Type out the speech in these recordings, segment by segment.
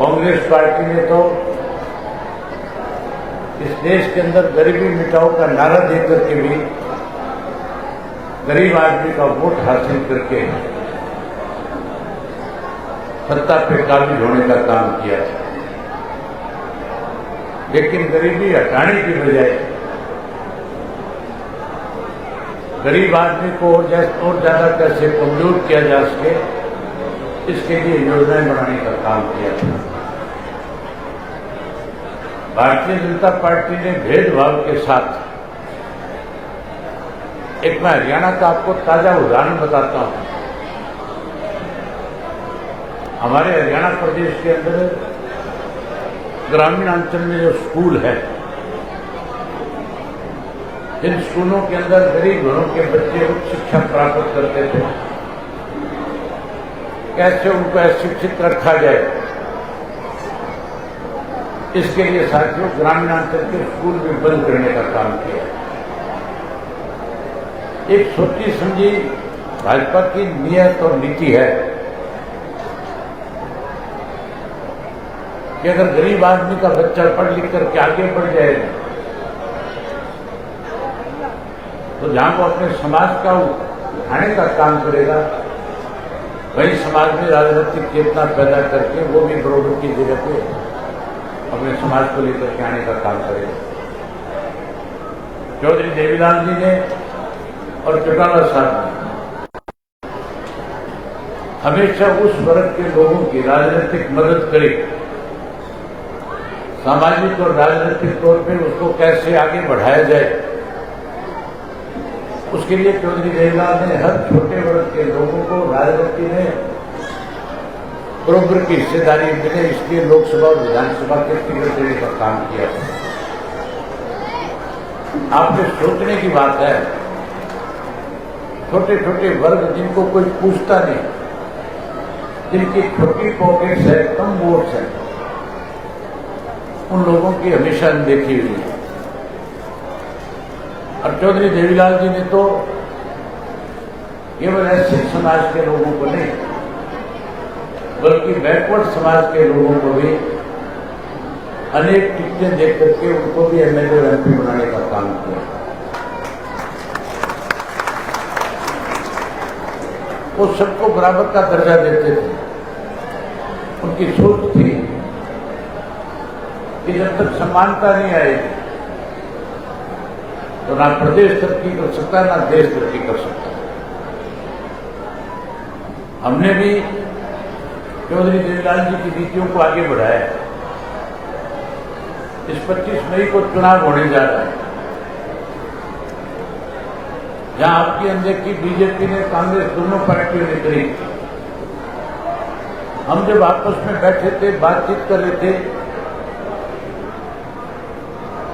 Congress party ने तो इस देश के अंदर गरीबी मिटाओ का नारा देकर के भी गरीब आदमी का वोट हासिल करके सत्ता पे काबिज होने का काम किया था। लेकिन गरीबी हटाने की बजाय गरीब आदमी को और ज्यादा कैसे कमजोर किया जा सके, इसके लिए योजनाएं बनाने का काम किया था। भारतीय जनता पार्टी ने भेदभाव के साथ, एक मैं हरियाणा का आपको ताजा उदाहरण बताता हूं। हमारे हरियाणा प्रदेश के अंदर ग्रामीण अंचल में जो स्कूल है, इन स्कूलों के अंदर गरीब घरों के बच्चे उच्च शिक्षा प्राप्त करते थे। कैसे उनको अशिक्षित रखा जाए, इसके लिए साथियों ग्रामीणांचल के स्कूल भी बंद करने का काम किया। एक सोची समझी भाजपा की नीयत और नीति है कि अगर गरीब आदमी का बच्चा पढ़ लिख करके आगे बढ़ जाएगा तो जहां वो अपने समाज का उठाने का काम करेगा, वही समाज में राजनीतिक चेतना पैदा करके वो भी बरोबर की जगह पे अपने समाज को लेकर के आने का काम करेगा। चौधरी देवीलाल जी ने और चौटाला साहब ने हमेशा उस वर्ग के लोगों की राजनीतिक मदद करी, सामाजिक और राजनीतिक तौर पे उसको कैसे आगे बढ़ाया जाए, उसके लिए चौधरी देवीलाल ने हर छोटे वर्ग के लोगों को राजनीति में बराबर की हिस्सेदारी मिले, इसलिए लोकसभा और विधानसभा के टिकट देने का काम किया। आपके सोचने की बात है, छोटे छोटे वर्ग जिनको कोई पूछता नहीं, जिनकी छोटी पॉकेट्स है, कम वोट्स है, उन लोगों की हमेशा अनदेखी हुई है। और चौधरी देवीलाल जी ने तो केवल ऐसे समाज के लोगों को नहीं, बल्कि बैकवर्ड समाज के लोगों को भी अनेक टिकटें देख करके उनको भी एमएलए और एमपी बनाने का काम किया। वो सबको बराबर का दर्जा देते थे। उनकी सोच थी कि जब तक समानता नहीं आएगी तो ना प्रदेश तरक्की कर सकता, ना देश तरक्की कर सकता। हमने भी चौधरी देवीलाल जी की नीतियों को आगे बढ़ाया। इस 25 मई को चुनाव होने जा रहा है, जहां आपकी अनदेखी बीजेपी ने, कांग्रेस, दोनों पार्टियों ने करी। हम जब आपस में बैठे थे, बातचीत कर रहे थे,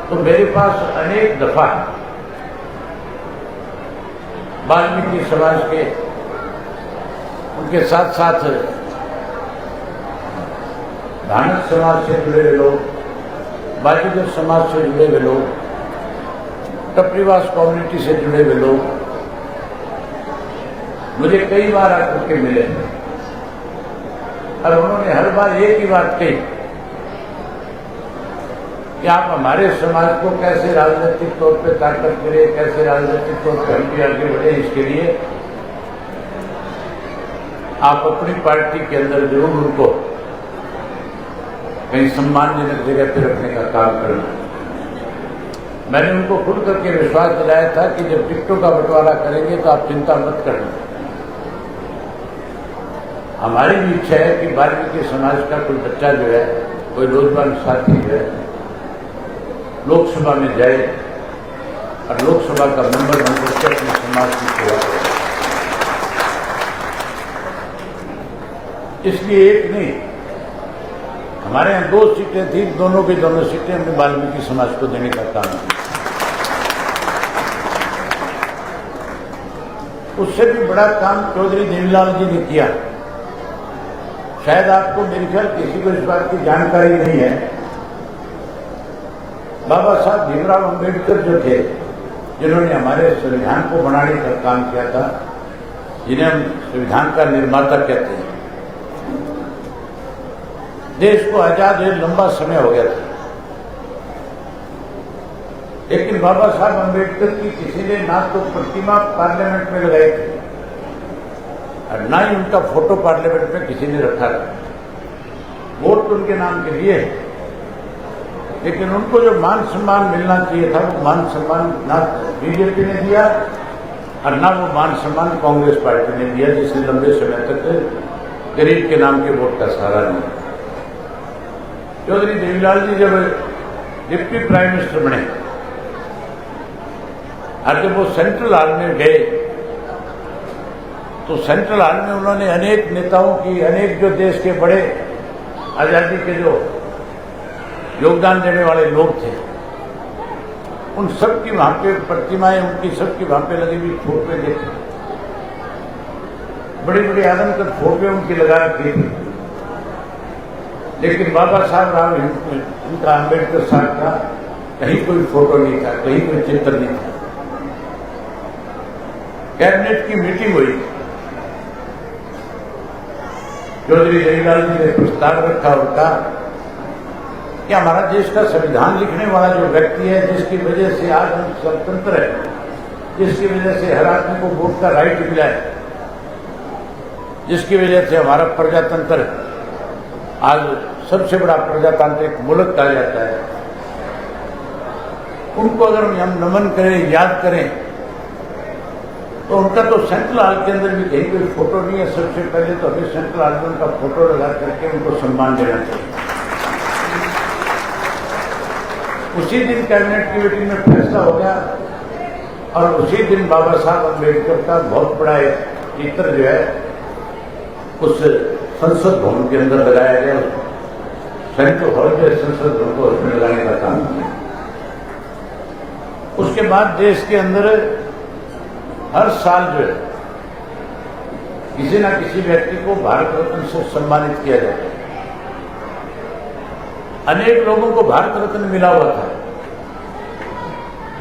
तो मेरे पास अनेक दफा वाल्मीकि समाज के, उनके साथ साथ धानक समाज से जुड़े हुए लोग, बाजीगर समाज से जुड़े हुए लोग, टपरीवास कम्युनिटी से जुड़े हुए लोग मुझे कई बार आकर के मिले और उन्होंने हर बार एक ही बात कही कि आप हमारे समाज को कैसे राजनीतिक तौर पे ताकत करें, कैसे राजनीतिक तौर पर हम भी आगे बढ़े, इसके लिए आप अपनी पार्टी के अंदर जरूर उनको कहीं सम्मानजनक जगह पर रखने का काम करना। मैंने उनको खुद करके विश्वास दिलाया था कि जब टिकटों का बंटवारा करेंगे तो आप चिंता मत करना। हमारी भी इच्छा है कि वाल्मीकि समाज का कोई बच्चा जो है, कोई नौजवान साथी जो है, लोकसभा में जाए और लोकसभा का मेंबर बनकर के अपने समाज की सेवा करे। इसलिए एक नहीं, हमारे यहाँ 2 सीटें थी, दोनों की दोनों सीटें हमने वाल्मीकि समाज को देने का काम किया। उससे भी बड़ा काम चौधरी देवीलाल जी ने किया। शायद आपको मेरे ख्याल किसी को इस बात की जानकारी नहीं है, बाबा साहब भीमराव अंबेडकर जो थे, जिन्होंने हमारे संविधान को बनाने का काम किया था, जिन्हें हम संविधान का निर्माता कहते हैं, देश को आजाद हुए लंबा समय हो गया था, लेकिन बाबा साहब अम्बेडकर की किसी ने ना तो प्रतिमा पार्लियामेंट में लगाई थी और ना ही उनका फोटो पार्लियामेंट में किसी ने रखा था। वोट उनके नाम के लिए, लेकिन उनको जो मान सम्मान मिलना चाहिए था वो मान सम्मान ना बीजेपी ने दिया और ना वो मान सम्मान कांग्रेस पार्टी ने दिया, जिसने लंबे समय तक गरीब के नाम के वोट का सहारा लिया। चौधरी देवीलाल जी जब डिप्टी प्राइम मिनिस्टर बने और जब वो सेंट्रल हॉल में गए तो सेंट्रल हॉल में उन्होंने अनेक नेताओं की, अनेक जो देश के बड़े आजादी के जो योगदान देने वाले लोग थे, उन सब की वहां पे प्रतिमाएं, उनकी सबकी वहां पे लगी हुई फोटोएं देखी, बड़ी बड़ी आदमकद फोटोएं उनकी लगा रखी थी। लेकिन बाबा साहब राव उनका अम्बेडकर साहब का कहीं कोई फोटो नहीं था, कहीं कोई चित्र नहीं था। कैबिनेट की मीटिंग हुई, चौधरी देवीलाल जी ने प्रस्ताव रखा और कहा कि हमारा देश का संविधान लिखने वाला जो व्यक्ति है, जिसकी वजह से आज हम स्वतंत्र है, जिसकी वजह से हर आदमी को वोट का राइट मिला है, जिसकी वजह से हमारा प्रजातंत्र आज सबसे बड़ा प्रजातांत्रिक मुल्क कहा जाता है, उनको अगर हम नमन करें, याद करें, तो उनका तो सेंट्रल हॉल के अंदर भी कहीं कोई फोटो नहीं है। सबसे पहले तो हमें सेंट्रल हॉल में उनका फोटो लगा करके उनको सम्मान देना चाहिए। उसी दिन कैबिनेट की मीटिंग में फैसला हो गया और उसी दिन बाबा साहब अम्बेडकर का बहुत बड़ा एक चित्र जो है उस संसद भवन के अंदर लगाया गया। सेंट्रल हॉल के संसद भवन को उसमें लगाने का काम किया। उसके बाद देश के अंदर हर साल जो है किसी न किसी व्यक्ति को भारत रत्न से सम्मानित किया जाता है। अनेक लोगों को भारत रत्न मिला हुआ था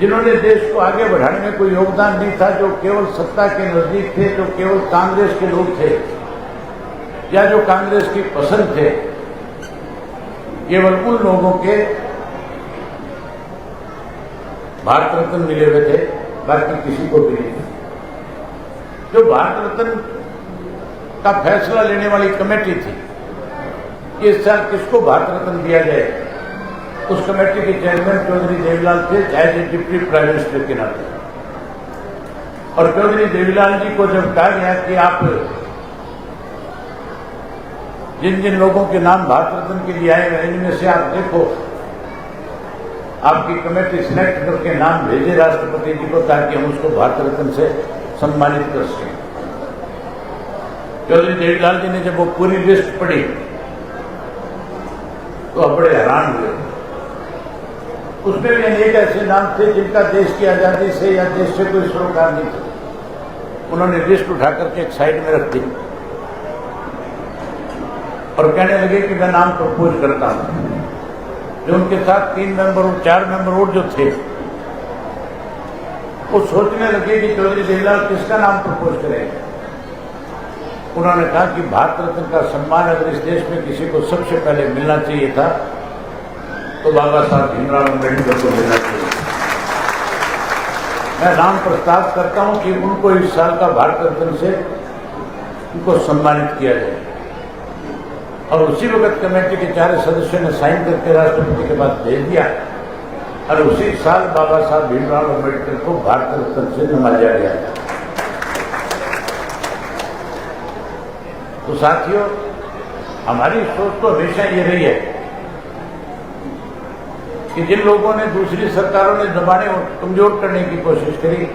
जिन्होंने देश को आगे बढ़ाने में कोई योगदान नहीं था, जो केवल सत्ता के नजदीक थे, जो केवल कांग्रेस के लोग थे या जो कांग्रेस की पसंद थे। केवल उन लोगों के भारत रत्न मिले हुए थे, बाकी किसी को भी नहीं। जो भारत रत्न का फैसला लेने वाली कमेटी थी कि इस साल किसको भारत रत्न दिया जाए, उस कमेटी के चेयरमैन चौधरी देवीलाल थे, चाहे डिप्टी प्राइम मिनिस्टर के नाते। और चौधरी देवीलाल जी को जब कहा गया कि आप जिन जिन लोगों के नाम भारत रत्न के लिए आए हैं, इनमें से आप देखो, आपकी कमेटी सिलेक्ट करके नाम भेजे राष्ट्रपति जी को, ताकि हम उसको भारत रत्न से सम्मानित कर सकें। चौधरी देवीलाल जी ने जब वो पूरी लिस्ट पढ़ी तो अब बड़े हैरान हुए। उसमें भी अनेक ऐसे नाम थे जिनका देश की आजादी से या देश से कोई सरोकार नहीं था। उन्होंने लिस्ट उठा करके एक साइड में रख दी और कहने लगे कि मैं नाम प्रपोज करता हूं। जो उनके साथ 3 मेंबर और 4 मेंबर और जो थे वो सोचने लगे कि चौधरी देवीलाल किसका नाम प्रपोज करेंगे। उन्होंने कहा कि भारत रत्न का सम्मान अगर इस देश में किसी को सबसे पहले मिलना चाहिए था तो बाबा साहब भीमराव अम्बेडकर को मिलना चाहिए। मैं नाम प्रस्ताव करता हूं कि उनको इस साल का भारत रत्न से उनको सम्मानित किया जाए। और उसी वक्त कमेटी के 4 सदस्यों ने साइन करके राष्ट्रपति के पास भेज दिया और उसी साल बाबा साहब भीमराव अम्बेडकर को भारत रत्न से नवाजा गया। तो साथियों, हमारी सोच तो हमेशा ये रही है कि जिन लोगों ने दूसरी सरकारों ने दबाने और कमजोर करने की कोशिश करी,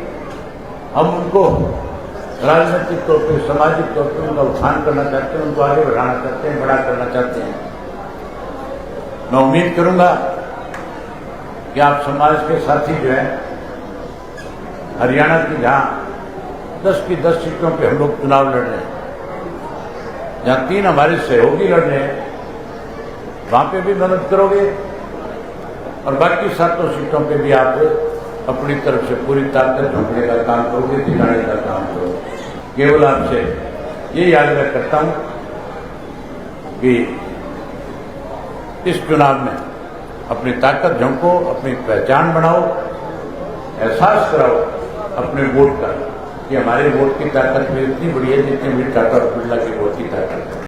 हम उनको राजनीतिक तौर पर, सामाजिक तौर पर उनका उत्थान करना चाहते हैं, उनको आगे बढ़ाना चाहते हैं, बड़ा करना चाहते हैं। मैं उम्मीद करूंगा कि आप समाज के साथी जो है, हरियाणा की जहां 10 की 10 सीटों पे हम लोग चुनाव लड़ रहे हैं, जहां 3 हमारे सहयोगी लड़ रहे हैं, वहां पे भी मदद करोगे और बाकी 7 सीटों पे भी आप अपनी तरफ से पूरी ताकत झोंकने का काम करोगे, दिखाने का काम करोगे। केवल आपसे ये आग्रह करता हूं कि इस चुनाव में अपनी ताकत झोंको, अपनी पहचान बनाओ, एहसास कराओ अपने वोट का कि हमारे वोट की ताकत में इतनी बड़ी है जितनी बड़ी टाटा और बिरला की वोट की ताकत है।